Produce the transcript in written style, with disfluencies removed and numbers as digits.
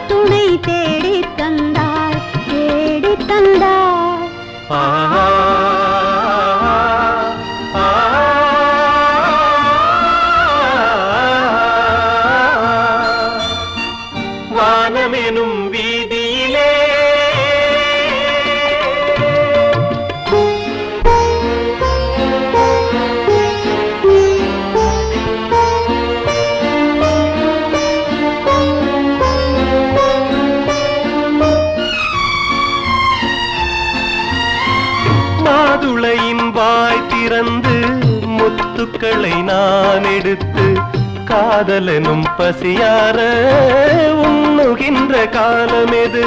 துணை தேடி தந்தாய் தேடி தந்தாய். வானமெனும் வீதியிலே மாதுளையின் வாய் திறந்து முத்துக்களை நான் எடுத்து காதலனும் பசியார உண்ணுகின்ற காலமெது.